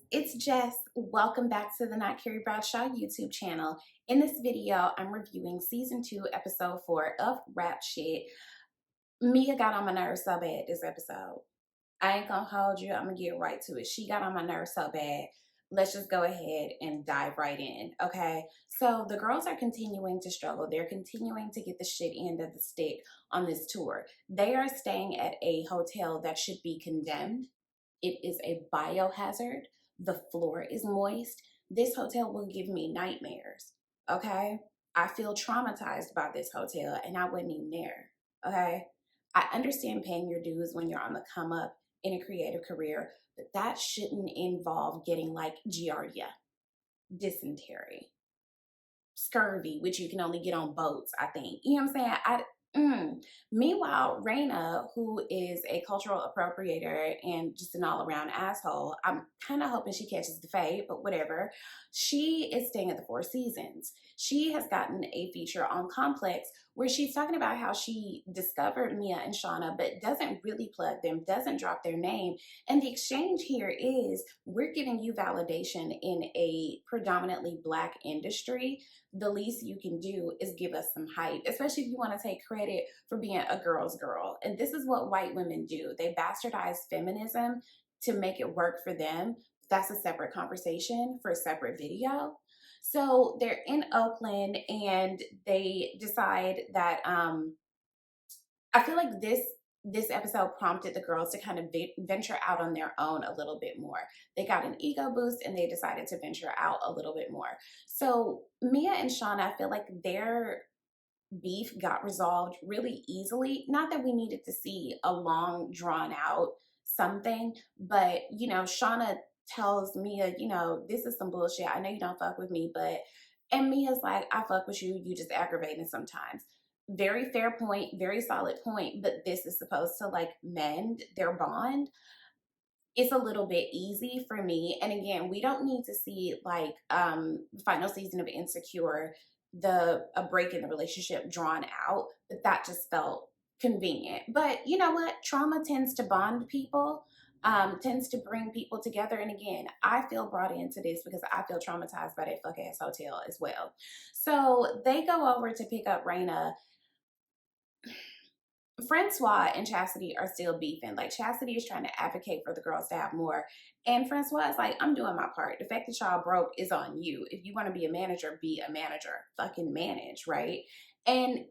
It's Jess. Welcome back to the Not Carrie Bradshaw YouTube channel. In this video, I'm reviewing season 2, episode 4 of Rap Shit. Mia got on my nerves so bad this episode. I ain't gonna hold you. I'm gonna get right to it. She got on my nerves so bad. Let's just go ahead and dive right in, okay? So the girls are continuing to struggle. They're continuing to get the shit end of the stick on this tour. They are staying at a hotel that should be condemned. It is a biohazard. The floor is moist. This hotel will give me nightmares, okay? I feel traumatized by this hotel and I wasn't even there, okay? I understand paying your dues when you're on the come up in a creative career, but that shouldn't involve getting like giardia, dysentery, scurvy, which you can only get on boats, I think. You know what I'm saying? Meanwhile, Raina, who is a cultural appropriator and just an all-around asshole, I'm kind of hoping she catches the fade, but whatever. She is staying at the Four Seasons. She has gotten a feature on Complex where she's talking about how she discovered Mia and Shauna, but doesn't really plug them, doesn't drop their name. And the exchange here is, we're giving you validation in a predominantly Black industry. The least you can do is give us some hype, especially if you want to take credit for being a girl's girl. And this is what white women do. They bastardize feminism to make it work for them. That's a separate conversation for a separate video. So they're in Oakland and they decide that I feel like this episode prompted the girls to kind of venture out on their own a little bit more. They got an ego boost and they decided to venture out a little bit more. So Mia and Shauna, I feel like their beef got resolved really easily. Not that we needed to see a long drawn out something, but Shauna tells Mia, this is some bullshit. I know you don't fuck with me, but and Mia's like, I fuck with you, you just aggravating sometimes. Very fair point, very solid point, but this is supposed to like mend their bond. It's a little bit easy for me. And again, we don't need to see like final season of Insecure, a break in the relationship drawn out, but that just felt convenient. But you know what? Trauma tends to bond people, tends to bring people together. And again, I feel brought into this because I feel traumatized by that fuck ass hotel as well. So they go over to pick up Raina. Francois and Chastity are still beefing. Like, Chastity is trying to advocate for the girls to have more. And Francois is like, I'm doing my part. The fact that y'all broke is on you. If you want to be a manager, be a manager. Fucking manage, right? And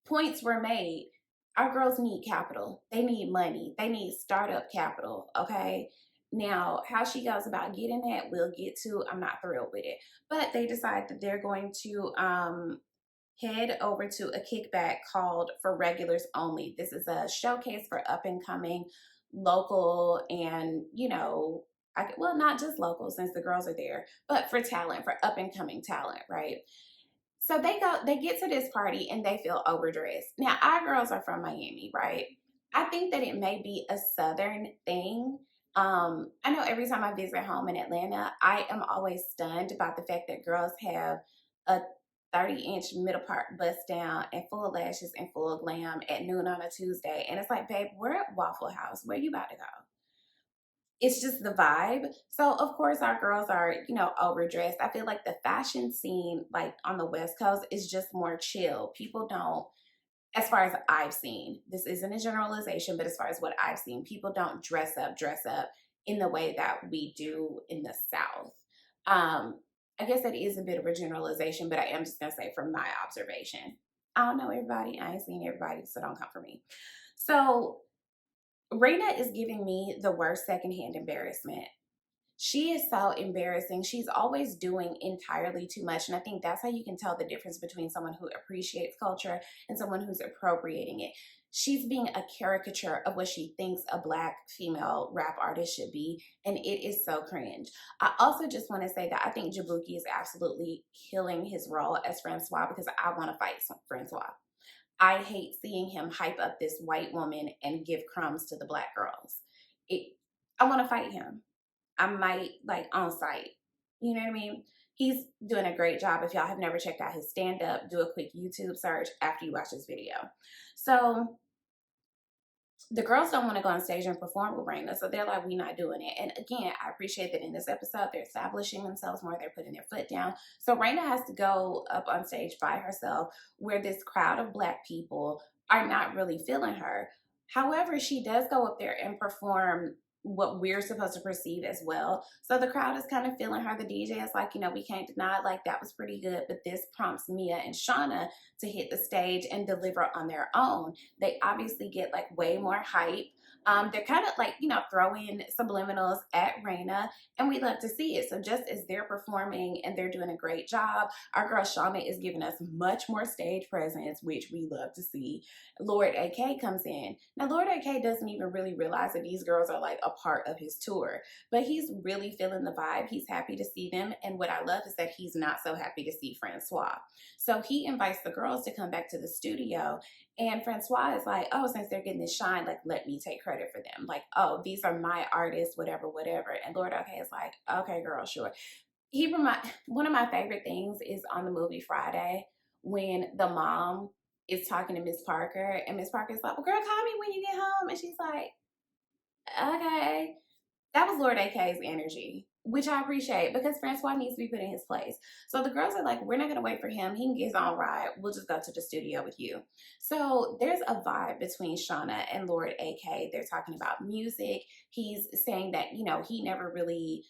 points were made. Our girls need capital. They need money. They need startup capital, okay? Now, how she goes about getting that, we'll get to. I'm not thrilled with it. But they decide that they're going to head over to a kickback called For Regulars Only. This is a showcase for up and coming local and, well, not just local since the girls are there, but for talent, for up and coming talent, right? So they get to this party and they feel overdressed. Now, our girls are from Miami, right? I think that it may be a Southern thing. I know every time I visit home in Atlanta, I am always stunned about the fact that girls have a 30-inch middle part bust down and full of lashes and full of glam at noon on a Tuesday. And it's like, babe, we're at Waffle House. Where you about to go? It's just the vibe. So of course our girls are, overdressed. I feel like the fashion scene, like on the West Coast, is just more chill. People don't, as far as I've seen, this isn't a generalization, but as far as what I've seen, people don't dress up in the way that we do in the South. I guess that is a bit of a generalization, but I am just gonna say from my observation. I don't know everybody. I ain't seen everybody, so don't come for me. So Raina is giving me the worst secondhand embarrassment. She is so embarrassing. She's always doing entirely too much. And I think that's how you can tell the difference between someone who appreciates culture and someone who's appropriating it. She's being a caricature of what she thinks a Black female rap artist should be. And it is so cringe. I also just want to say that I think Jabuki is absolutely killing his role as Francois because I want to fight Francois. I hate seeing him hype up this white woman and give crumbs to the Black girls. I want to fight him. I might like on site. You know what I mean? He's doing a great job. If y'all have never checked out his stand-up, do a quick YouTube search after you watch this video. So the girls don't want to go on stage and perform with Raina, so they're like, we're not doing it. And again, I appreciate that in this episode, they're establishing themselves more, they're putting their foot down. So Raina has to go up on stage by herself, where this crowd of Black people are not really feeling her. However, she does go up there and perform what we're supposed to perceive as well. So the crowd is kind of feeling her. The DJ is like, we can't deny, like, that was pretty good. But this prompts Mia and Shauna to hit the stage and deliver on their own. They obviously get like way more hype. They're kind of like, throwing subliminals at Raina, and we love to see it. So just as they're performing and they're doing a great job, our girl Shauna is giving us much more stage presence, which we love to see. Lord AK comes in. Now, Lord AK doesn't even really realize that these girls are like a part of his tour, but he's really feeling the vibe. He's happy to see them. And what I love is that he's not so happy to see Francois. So he invites the girls to come back to the studio, and Francois is like, oh, since they're getting this shine, like, let me take credit for them. Like, oh, these are my artists, whatever, whatever. And Lord OK is like, okay, girl, sure. One of my favorite things is on the movie Friday, when the mom is talking to Miss Parker, and Miss Parker's like, well, girl, call me when you get home. And she's like, okay. That was Lord AK's energy, which I appreciate, because Francois needs to be put in his place. So the girls are like, we're not going to wait for him. He can get his own ride. We'll just go to the studio with you. So there's a vibe between Shauna and Lord AK. They're talking about music. He's saying that, he never really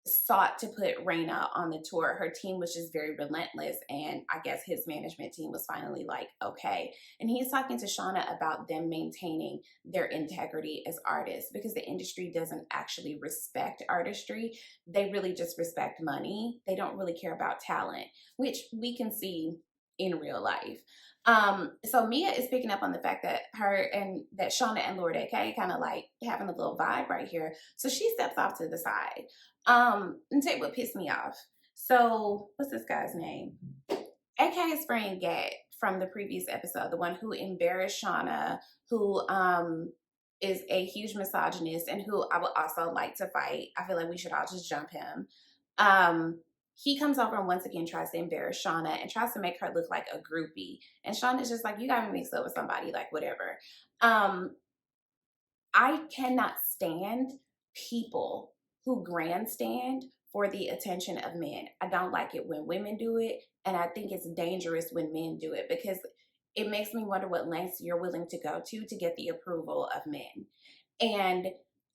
sought to put Raina on the tour. Her team was just very relentless, and I guess his management team was finally like, okay. And he's talking to Shauna about them maintaining their integrity as artists, because the industry doesn't actually respect artistry. They really just respect money. They don't really care about talent, which we can see in real life. So Mia is picking up on the fact that that Shauna and Lord AK kind of like having a little vibe right here. So she steps off to the side. And tell you what pissed me off. So what's this guy's name? AK's friend Gat from the previous episode, the one who embarrassed Shauna, who is a huge misogynist and who I would also like to fight. I feel like we should all just jump him. He comes over and once again tries to embarrass Shauna and tries to make her look like a groupie. And Shauna's just like, you got me mixed up with somebody, like, whatever. I cannot stand people who grandstand for the attention of men. I don't like it when women do it, and I think it's dangerous when men do it, because it makes me wonder what lengths you're willing to go to get the approval of men. And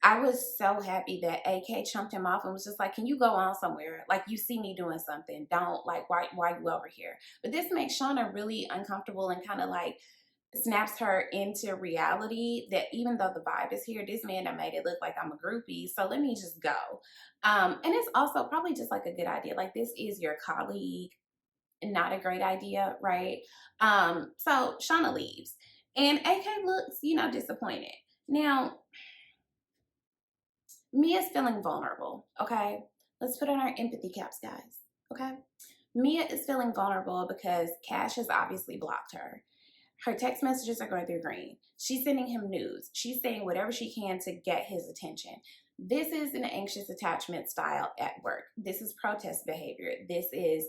I was so happy that AK chumped him off and was just like, can you go on somewhere? Like, you see me doing something. Don't, like, why you over here? But this makes Shauna really uncomfortable and kind of like snaps her into reality that even though the vibe is here, this man that made it look like I'm a groupie, so let me just go. And it's also probably just like a good idea. Like, this is your colleague, not a great idea, right? So Shauna leaves, and AK looks, disappointed. Now, Mia's feeling vulnerable, okay? Let's put on our empathy caps, guys, okay? Mia is feeling vulnerable because Cash has obviously blocked her. Her text messages are going through green. She's sending him nudes. She's saying whatever she can to get his attention. This is an anxious attachment style at work. This is protest behavior. This is,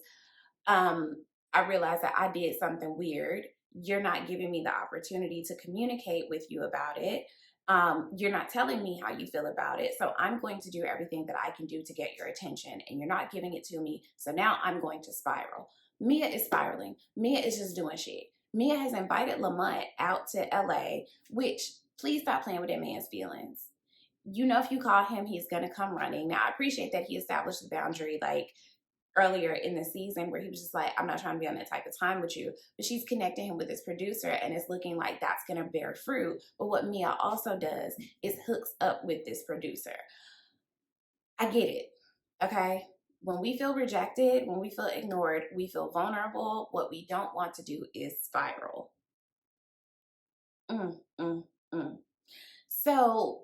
I realize that I did something weird. You're not giving me the opportunity to communicate with you about it. You're not telling me how you feel about it. So I'm going to do everything that I can do to get your attention, and you're not giving it to me. So now I'm going to spiral. Mia is spiraling. Mia is just doing shit. Mia has invited Lamont out to LA, which, please stop playing with that man's feelings. If you call him, he's going to come running. Now, I appreciate that he established the boundary, like, earlier in the season, where he was just like, I'm not trying to be on that type of time with you. But she's connecting him with his producer, and it's looking like that's going to bear fruit. But what Mia also does is hooks up with this producer. I get it, okay? When we feel rejected, when we feel ignored, we feel vulnerable. What we don't want to do is spiral. So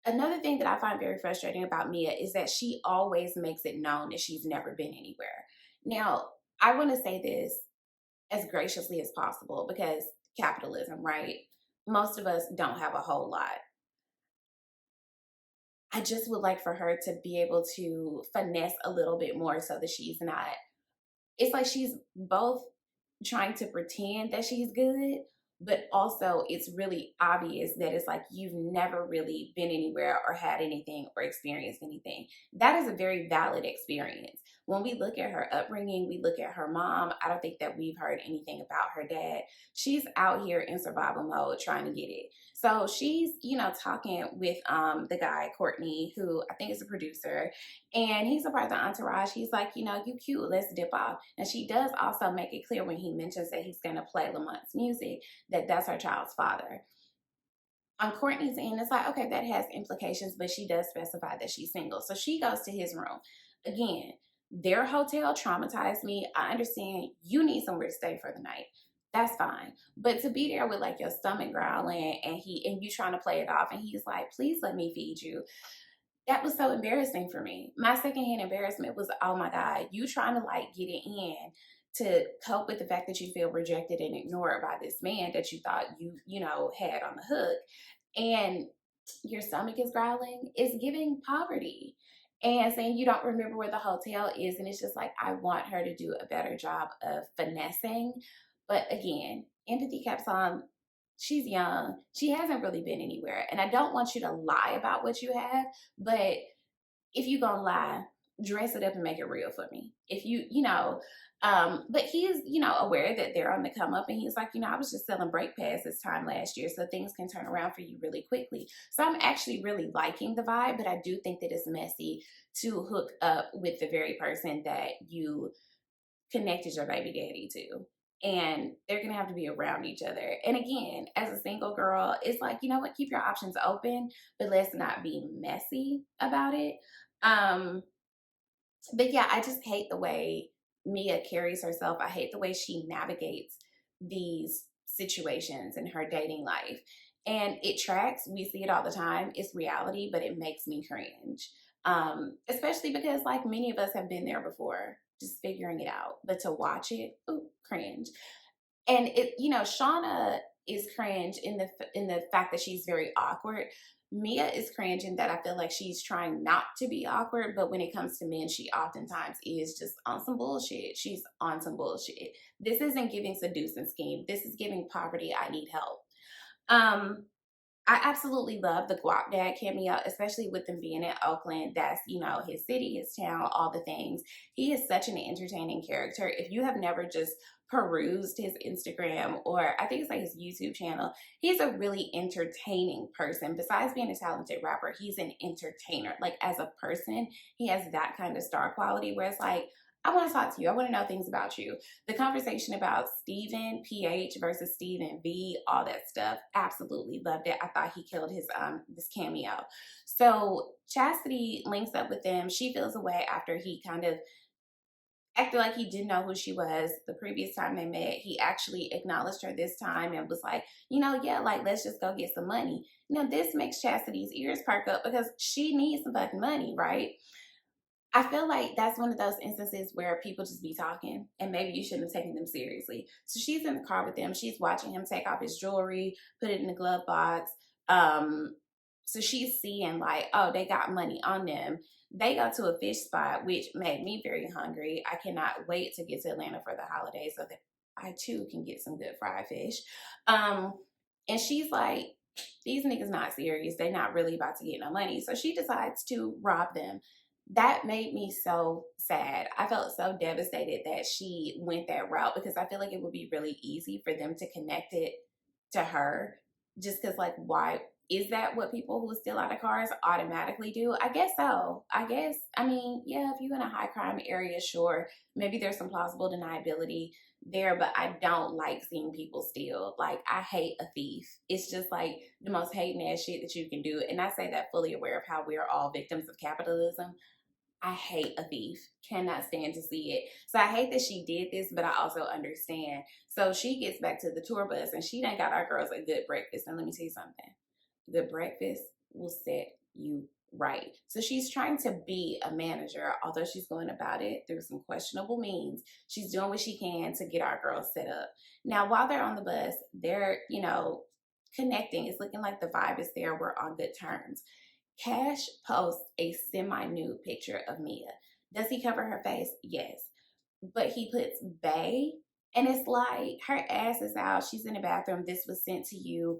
another thing that I find very frustrating about Mia is that she always makes it known that she's never been anywhere. Now, I want to say this as graciously as possible, because capitalism, right? Most of us don't have a whole lot. I just would like for her to be able to finesse a little bit more, so that she's not, it's like she's both trying to pretend that she's good but also it's really obvious that it's like you've never really been anywhere or had anything or experienced anything. That is a very valid experience. When we look at her upbringing, we look at her mom, I don't think that we've heard anything about her dad. She's out here in survival mode trying to get it. So she's, talking with the guy, Courtney, who I think is a producer, and he's a part of the entourage. He's like, you cute, let's dip off. And she does also make it clear when he mentions that he's going to play Lamont's music that that's her child's father. On Courtney's end, it's like, okay, that has implications, but she does specify that she's single. So she goes to his room. Again, their hotel traumatized me. I understand you need somewhere to stay for the night. That's fine. But to be there with like your stomach growling and you trying to play it off and he's like, please let me feed you. That was so embarrassing for me. My secondhand embarrassment was, oh my God, you trying to like get it in to cope with the fact that you feel rejected and ignored by this man that you thought had on the hook. And your stomach is growling, it's giving poverty. And saying you don't remember where the hotel is. And it's just like, I want her to do a better job of finessing. But again, empathy kept on. She's young. She hasn't really been anywhere. And I don't want you to lie about what you have. But if you're going to lie, dress it up and make it real for me. If but he is, aware that they're on the come up, and he's like, I was just selling brake pads this time last year, so things can turn around for you really quickly. So I'm actually really liking the vibe, but I do think that it's messy to hook up with the very person that you connected your baby daddy to. And they're going to have to be around each other. And again, as a single girl, it's like, you know what, keep your options open, but let's not be messy about it. But yeah, I just hate the way Mia carries herself. I hate the way she navigates these situations in her dating life. And it tracks. We see it all the time. It's reality, but it makes me cringe. Especially because like many of us have been there before, just figuring it out. But to watch it, ooh, cringe. And Shauna is cringe in the fact that she's very awkward. Mia is cringe in that I feel like she's trying not to be awkward, but when it comes to men, she oftentimes is just on some bullshit. She's on some bullshit. This isn't giving seduce and scheme. This is giving poverty. I need help. I absolutely love the Guap Dad cameo, especially with them being in Oakland. That's, his city, his town, all the things. He is such an entertaining character. If you have never just perused his Instagram, or I think it's like his YouTube channel, he's a really entertaining person. Besides being a talented rapper, he's an entertainer. Like as a person, he has that kind of star quality where it's like, I want to talk to you. I want to know things about you. The conversation about Steven PH versus Steven V, all that stuff, absolutely loved it. I thought he killed his this cameo. So Chastity links up with them. She feels away after he kind of acted like he didn't know who she was the previous time they met. He actually acknowledged her this time and was like, yeah, like let's just go get some money. This makes Chastity's ears perk up because she needs some fucking money, right? I feel like that's one of those instances where people just be talking and maybe you shouldn't have taken them seriously. So she's in the car with them. She's watching him take off his jewelry, put it in the glove box. So she's seeing like, oh, they got money on them. They go to a fish spot, which made me very hungry. I cannot wait to get to Atlanta for the holidays so that I too can get some good fried fish. And she's like, these niggas not serious. They're not really about to get no money. So she decides to rob them. That made me so sad. I felt so devastated that she went that route because I feel like it would be really easy for them to connect it to her. Just because, like, why is that what people who steal out of cars automatically do? I guess so. I mean, yeah, if you're in a high crime area, sure, maybe there's some plausible deniability there, but I don't like seeing people steal. Like, I hate a thief. It's just like the most hating ass shit that you can do. And I say that fully aware of how we're all victims of capitalism. I hate a thief. Cannot stand to see it. So I hate that she did this, but I also understand. So she gets back to the tour bus and she done got our girls a good breakfast. And let me tell you something. Good breakfast will set you right. So she's trying to be a manager, although she's going about it through some questionable means. She's doing what she can to get our girls set up. Now, while they're on the bus, they're, connecting. It's looking like the vibe is there. We're on good terms. Cash posts a semi-nude picture of Mia. Does he cover her face? Yes. But he puts bae And it's like her ass is out. She's in the bathroom. This was sent to you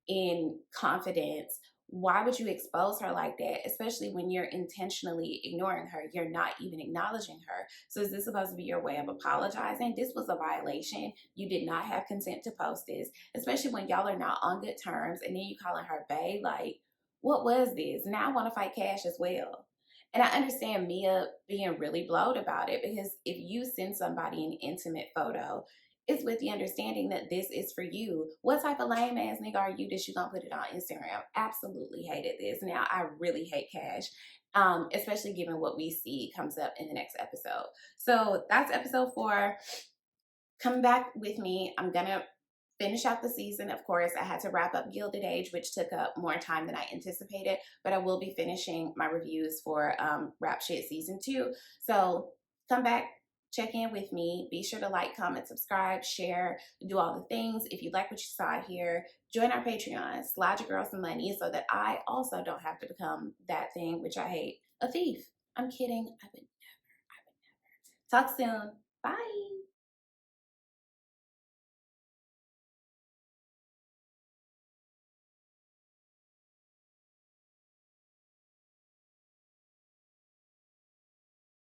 in confidence. Why would you expose her like that? Especially when you're intentionally ignoring her. You're not even acknowledging her. So is this supposed to be your way of apologizing? This was a violation. You did not have consent to post this, especially when y'all are not on good terms. And then you calling her bae. Like, what was this? Now I want to fight Cash as well. And I understand Mia being really blowed about it, because if you send somebody an intimate photo, it's with the understanding that this is for you. What type of lame ass nigga are you that you gonna put it on Instagram? Absolutely hated this. Now I really hate Cash, especially given what we see comes up in the next episode. So that's episode 4. Come back with me. I'm gonna finish out the season. Of course, I had to wrap up Gilded Age, which took up more time than I anticipated, but I will be finishing my reviews for Rap Shit Season 2. So come back, check in with me. Be sure to like, comment, subscribe, share, do all the things. If you like what you saw here, join our Patreon, slide your girl some money so that I also don't have to become that thing, which I hate, a thief. I'm kidding. I would never. Talk soon. Bye.